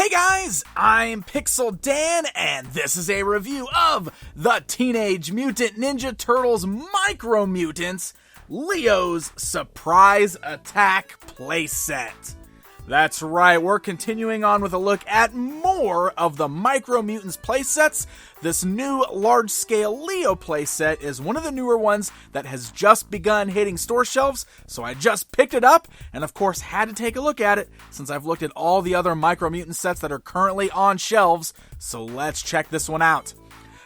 Hey guys, I'm Pixel Dan, and this is a review of the Teenage Mutant Ninja Turtles Micro Mutants, Leo's Surprise Attack Playset. That's right, we're continuing on with a look at more of the Micro Mutants playsets. This new large-scale Leo playset is one of the newer ones that has just begun hitting store shelves, so I just picked it up, and of course had to take a look at it, since I've looked at all the other Micro Mutant sets that are currently on shelves, so let's check this one out.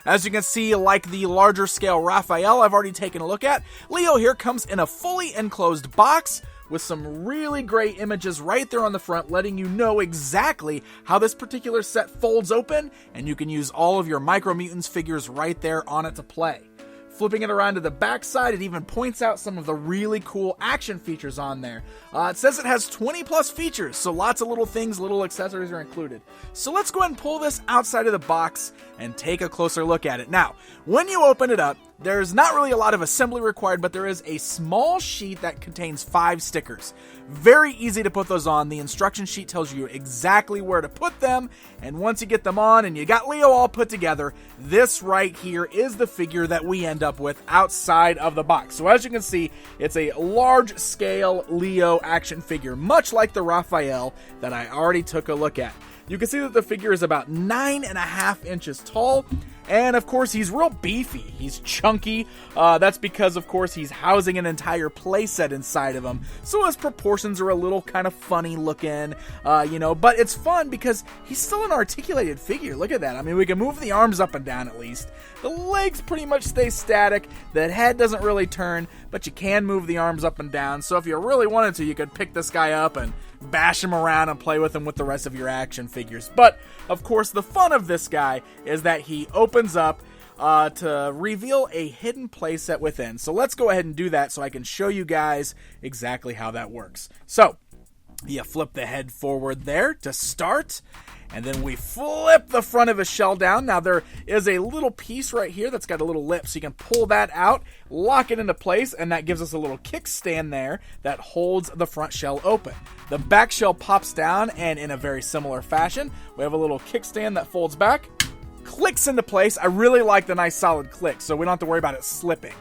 As you can see, like the larger scale Raphael I've already taken a look at, Leo here comes in a fully enclosed box, with some really great images right there on the front letting you know exactly how this particular set folds open, and you can use all of your Micro Mutants figures right there on it to play. Flipping it around to the back side, it even points out some of the really cool action features on there. It says it has 20 plus features, so lots of little things, little accessories are included. So let's go ahead and pull this outside of the box and take a closer look at it. Now, when you open it up, there's not really a lot of assembly required, but there is a small sheet that contains 5 stickers. Very easy to put those on. The instruction sheet tells you exactly where to put them, and once you get them on and you got Leo all put together, this right here is the figure that we end up with outside of the box. So as you can see, it's a large-scale Leo action figure, much like the Raphael that I already took a look at. You can see that the figure is about 9.5 inches tall, and of course he's real beefy, he's chunky. That's because of course he's housing an entire playset inside of him, so his proportions are a little kind of funny looking, but it's fun because he's still an articulated figure. Look at that. I mean, we can move the arms up and down at least. The legs pretty much stay static, the head doesn't really turn, but you can move the arms up and down, so if you really wanted to, you could pick this guy up and bash him around and play with him with the rest of your action figures. But, of course, the fun of this guy is that he opens up to reveal a hidden playset within. So let's go ahead and do that so I can show you guys exactly how that works. So, you flip the head forward there to start, and then we flip the front of his shell down. Now there is a little piece right here that's got a little lip, so you can pull that out, lock it into place, and that gives us a little kickstand there that holds the front shell open. The back shell pops down, and in a very similar fashion, we have a little kickstand that folds back, clicks into place. I really like the nice solid click, so we don't have to worry about it slipping.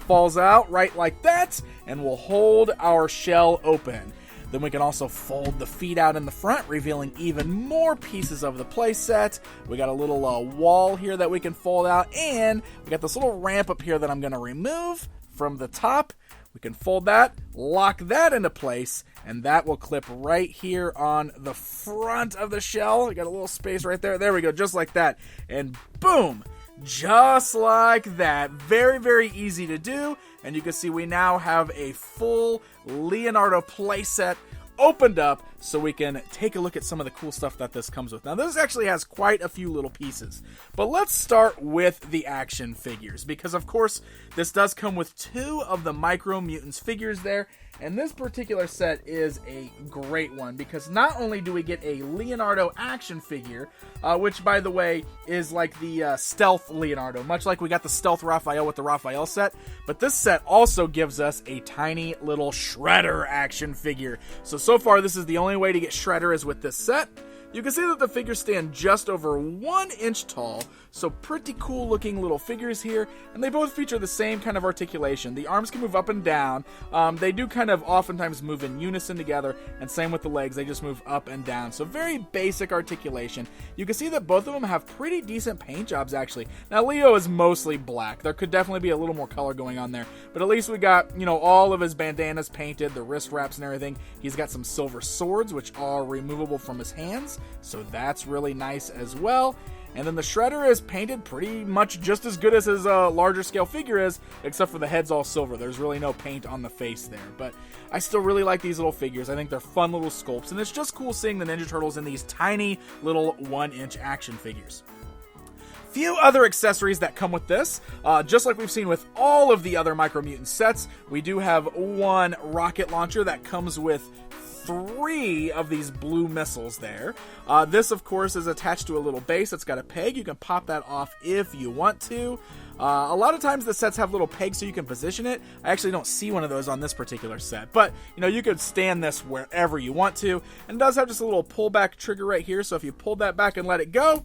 Falls out right like that, and will hold our shell open. Then we can also fold the feet out in the front, revealing even more pieces of the playset. We got a little wall here that we can fold out, and we got this little ramp up here that I'm going to remove from the top. We can fold that, lock that into place, and that will clip right here on the front of the shell. We got a little space right there. There we go, just like that. And boom! Just like that. Very, very easy to do. And you can see we now have a full Leonardo playset opened up so we can take a look at some of the cool stuff that this comes with. Now, this actually has quite a few little pieces. But let's start with the action figures, because, of course, this does come with 2 of the Micro Mutants figures there. And this particular set is a great one because not only do we get a Leonardo action figure, which, by the way, is like the Stealth Leonardo, much like we got the Stealth Raphael with the Raphael set, but this set also gives us a tiny little Shredder action figure. So far, this is the only way to get Shredder is with this set. You can see that the figures stand just over 1 inch tall, so pretty cool looking little figures here, and they both feature the same kind of articulation. The arms can move up and down. They do kind of oftentimes move in unison together, and same with the legs, they just move up and down. So very basic articulation. You can see that both of them have pretty decent paint jobs actually. Now Leo is mostly black. There could definitely be a little more color going on there, but at least we got, all of his bandanas painted, the wrist wraps and everything. He's got some silver swords, which are removable from his hands, so that's really nice as well. And then the Shredder is painted pretty much just as good as his larger scale figure is, except for the head's all silver. There's really no paint on the face there. But I still really like these little figures. I think they're fun little sculpts, and it's just cool seeing the Ninja Turtles in these tiny little 1-inch action figures. Few other accessories that come with this, just like we've seen with all of the other Micro Mutant sets, we do have one rocket launcher that comes with 3 of these blue missiles there. This, of course, is attached to a little base that's got a peg. You can pop that off if you want to. A lot of times the sets have little pegs so you can position it. I actually don't see one of those on this particular set, but you could stand this wherever you want to. And it does have just a little pullback trigger right here, so if you pull that back and let it go,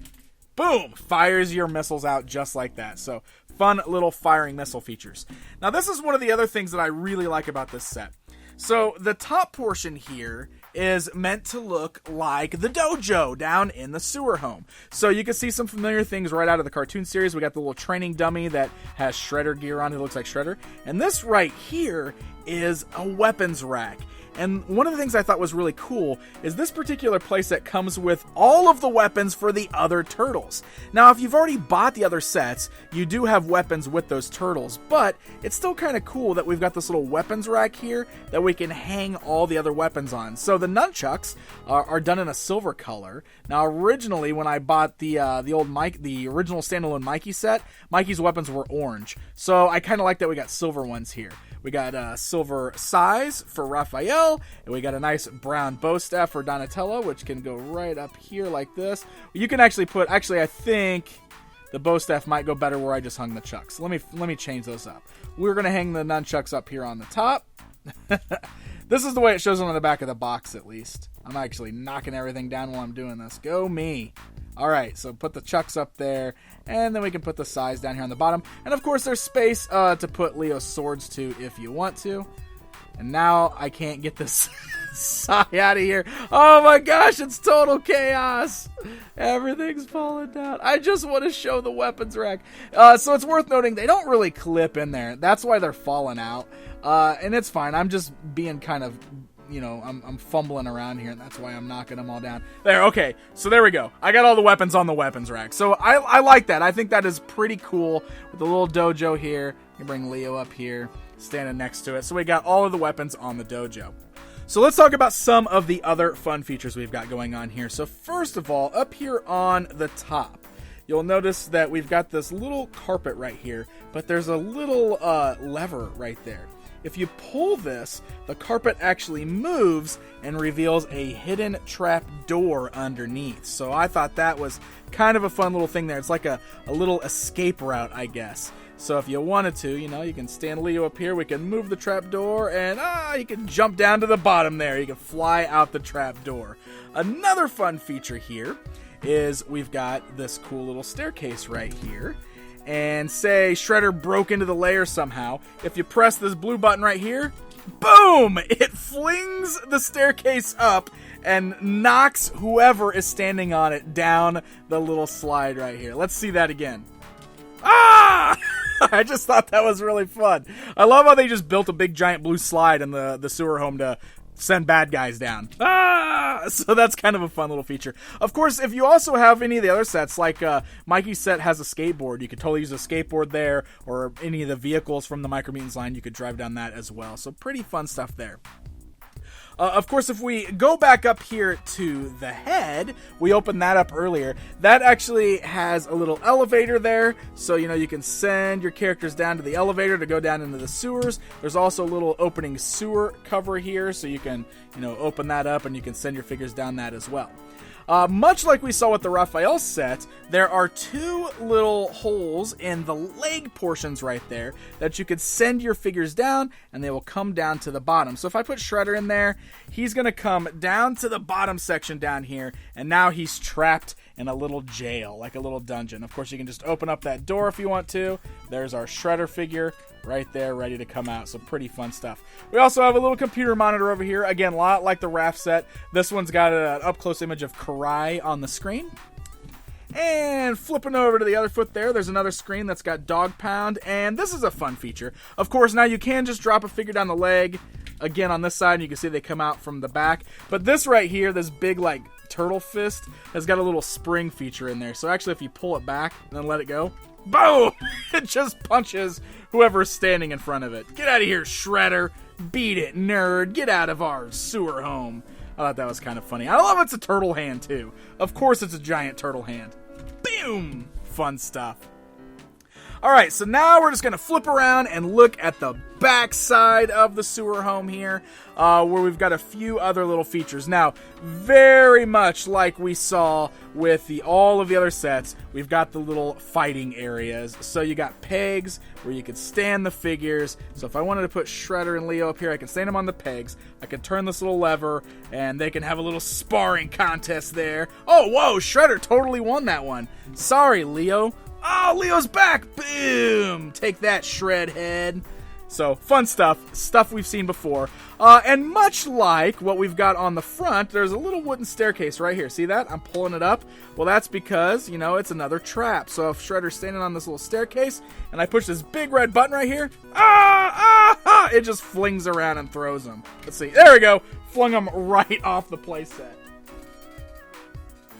boom, fires your missiles out just like that. So fun little firing missile features. Now this is one of the other things that I really like about this set. So the top portion here is meant to look like the dojo down in the sewer home. So you can see some familiar things right out of the cartoon series. We got the little training dummy that has Shredder gear on. It looks like Shredder. And this right here is a weapons rack. And one of the things I thought was really cool is this particular playset comes with all of the weapons for the other turtles. Now, if you've already bought the other sets, you do have weapons with those turtles, but it's still kind of cool that we've got this little weapons rack here that we can hang all the other weapons on. So the nunchucks are done in a silver color. Now, originally, when I bought the original standalone Mikey set, Mikey's weapons were orange. So I kind of like that we got silver ones here. We got silver size for Raphael, and we got a nice brown bow staff for Donatello, which can go right up here like this. You can actually I think the bow staff might go better where I just hung the chucks. Let me change those up. We're going to hang the nunchucks up here on the top. This is the way it shows on the back of the box, at least. I'm actually knocking everything down while I'm doing this. Go me. Alright, so put the chucks up there, and then we can put the size down here on the bottom. And of course there's space to put Leo's swords to if you want to. And now I can't get this sigh out of here. Oh my gosh, it's total chaos. Everything's falling down. I just want to show the weapons rack. So it's worth noting they don't really clip in there. That's why they're falling out. And it's fine. I'm just being kind of... I'm fumbling around here, and that's why I'm knocking them all down. There, okay, so there we go. I got all the weapons on the weapons rack. So I like that. I think that is pretty cool with the little dojo here. You bring Leo up here, standing next to it. So we got all of the weapons on the dojo. So let's talk about some of the other fun features we've got going on here. So first of all, up here on the top, you'll notice that we've got this little carpet right here, but there's a little lever right there. If you pull this, the carpet actually moves and reveals a hidden trap door underneath. So I thought that was kind of a fun little thing there. It's like a little escape route, I guess. So if you wanted to, you can stand Leo up here. We can move the trap door, and you can jump down to the bottom there. You can fly out the trap door. Another fun feature here is we've got this cool little staircase right here. And say Shredder broke into the layer somehow. If you press this blue button right here, boom! It flings the staircase up and knocks whoever is standing on it down the little slide right here. Let's see that again. Ah! I just thought that was really fun. I love how they just built a big giant blue slide in the sewer home to send bad guys down. So that's kind of a fun little feature. Of course, if you also have any of the other sets, like Mikey's set has a skateboard, you could totally use a skateboard there, or any of the vehicles from the Micro Mutants line, you could drive down that as well. So pretty fun stuff there. Of course, if we go back up here to the head, we opened that up earlier. That actually has a little elevator there, so you can send your characters down to the elevator to go down into the sewers. There's also a little opening sewer cover here, so you can open that up and you can send your figures down that as well. Much like we saw with the Raphael set, there are 2 little holes in the leg portions right there that you could send your figures down, and they will come down to the bottom. So if I put Shredder in there, he's going to come down to the bottom section down here, and now he's trapped in a little jail, like a little dungeon. Of course, you can just open up that door if you want to. There's our Shredder figure right there, ready to come out. So pretty fun stuff. We also have a little computer monitor over here. Again, a lot like the Raph set. This one's got an up-close image of Karai on the screen. And flipping over to the other foot there's another screen that's got Dog Pound. And this is a fun feature. Of course, now you can just drop a figure down the leg. Again, on this side, you can see they come out from the back. But this right here, this big, turtle fist, has got a little spring feature in there. So actually, if you pull it back and then let it go, boom! It just punches whoever's standing in front of it. Get out of here, Shredder. Beat it, nerd. Get out of our sewer home. I thought that was kind of funny. I love it's a turtle hand, too. Of course it's a giant turtle hand. Boom! Fun stuff. Alright, so now we're just going to flip around and look at the back side of the sewer home here, where we've got a few other little features. Now, very much like we saw with all of the other sets, we've got the little fighting areas. So you got pegs where you could stand the figures. So if I wanted to put Shredder and Leo up here, I can stand them on the pegs. I can turn this little lever, and they can have a little sparring contest there. Oh, whoa, Shredder totally won that one. Sorry, Leo. Oh, Leo's back! Boom! Take that, Shred Head. So, fun stuff we've seen before. And much like what we've got on the front, there's a little wooden staircase right here. See that? I'm pulling it up. Well, that's because, you know, it's another trap. So if Shredder's standing on this little staircase, and I push this big red button right here, it just flings around and throws him. Let's see. There we go. Flung him right off the playset.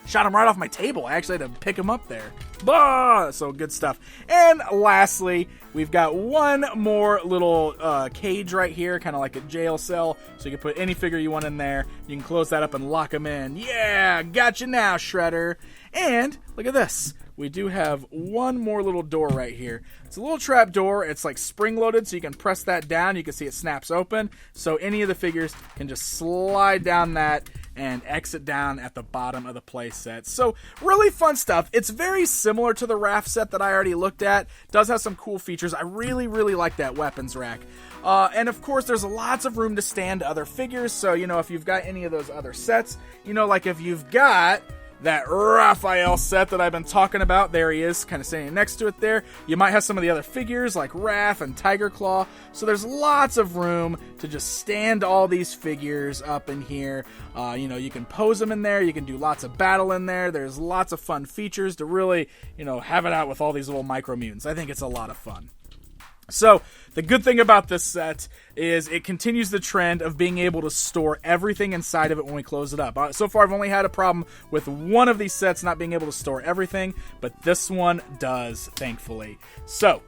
Shot him right off my table. I actually had to pick him up there. Bah! So good stuff. And lastly, we've got one more little cage right here, kind of like a jail cell. So you can put any figure you want in there. You can close that up and lock them in. Yeah, gotcha now, Shredder. And look at this. We do have one more little door right here. It's a little trap door. It's like spring-loaded, so you can press that down. You can see it snaps open. So any of the figures can just slide down that and exit down at the bottom of the play set. So really fun stuff. It's very similar to the raft set that I already looked at. Does have some cool features. I really like that weapons rack. And of course, there's lots of room to stand other figures. So, you know, if you've got any of those other sets, you know, like if you've got that Raphael set that I've been talking about, there he is, kind of standing next to it there. You might have some of the other figures like Raph and Tiger Claw. So there's lots of room to just stand all these figures up in here. You know, you can pose them in there. You can do lots of battle in there. There's lots of fun features to really, you know, have it out with all these little Micro Mutants. I think it's a lot of fun. So, the good thing about this set is it continues the trend of being able to store everything inside of it when we close it up. So far, I've only had a problem with one of these sets not being able to store everything, but this one does, thankfully. So,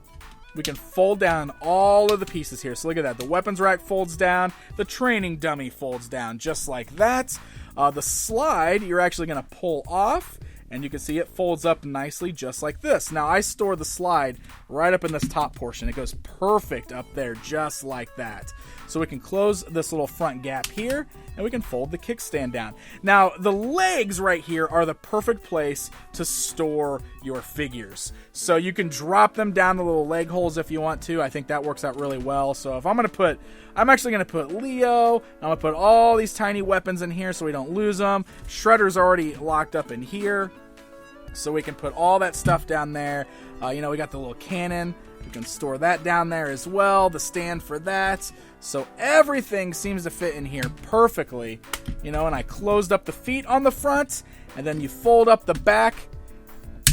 we can fold down all of the pieces here. So, look at that. The weapons rack folds down. The training dummy folds down just like that. The slide, you're actually going to pull off. And you can see it folds up nicely just like this. Now, I store the slide right up in this top portion. It goes perfect up there just like that. So we can close this little front gap here, and we can fold the kickstand down. Now, the legs right here are the perfect place to store your figures. So you can drop them down the little leg holes if you want to. I think that works out really well. So if I'm actually going to put Leo. I'm going to put all these tiny weapons in here so we don't lose them. Shredder's already locked up in here, so we can put all that stuff down there. You know, we got the little cannon. We can store that down there as well, the stand for that. So everything seems to fit in here perfectly. You know, and I closed up the feet on the front, and then you fold up the back,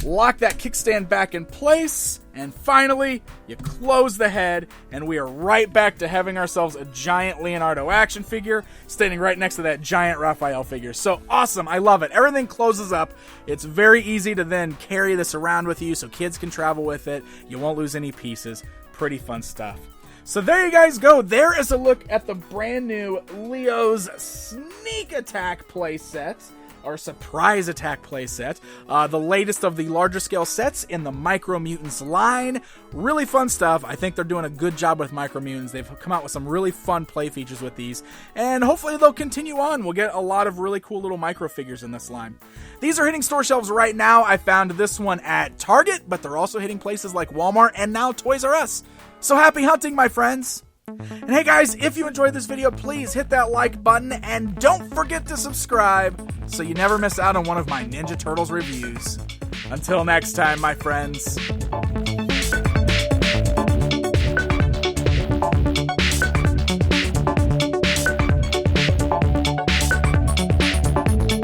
lock that kickstand back in place, and finally, you close the head, and we are right back to having ourselves a giant Leonardo action figure standing right next to that giant Raphael figure. So awesome. I love it. Everything closes up. It's very easy to then carry this around with you so kids can travel with it. You won't lose any pieces. Pretty fun stuff. So there you guys go. There is a look at the brand new Leo's Sneak Attack playset, or Surprise Attack playset. The latest of the larger scale sets in the Micro Mutants line. Really fun stuff. I think they're doing a good job with Micro Mutants. They've come out with some really fun play features with these, and hopefully they'll continue on. We'll get a lot of really cool little micro figures in this line. These are hitting store shelves right now. I found this one at Target, but they're also hitting places like Walmart and now Toys R Us. So happy hunting, my friends! And hey guys, if you enjoyed this video, please hit that like button and don't forget to subscribe so you never miss out on one of my Ninja Turtles reviews. Until next time, my friends.